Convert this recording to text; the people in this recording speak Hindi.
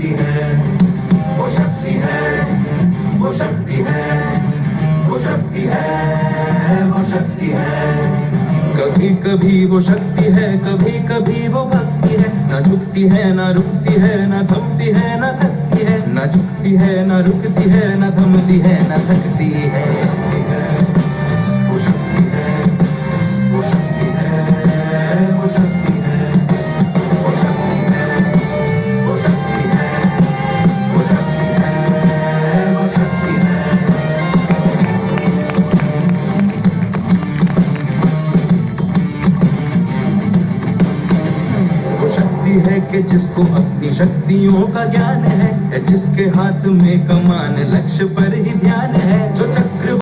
शक्ति है, वो शक्ति है, वो शक्ति है, वो शक्ति है, वो शक्ति है। कभी कभी वो शक्ति है, कभी कभी वो भक्ति है। ना झुकती है, ना रुकती है, ना थमती है, ना थकती है। ना झुकती है, ना रुकती है, ना थमती है, ना थकती है। वो शक्ति है, वो शक्ति है, वो शक्ति है, वो शक्ति है, वो शक्ति है, वो शक्ति है, वो शक्ति है। है कि जिसको अपनी शक्तियों का ज्ञान है, जिसके हाथ में कमान लक्ष्य पर ही ध्यान है, जो चक्र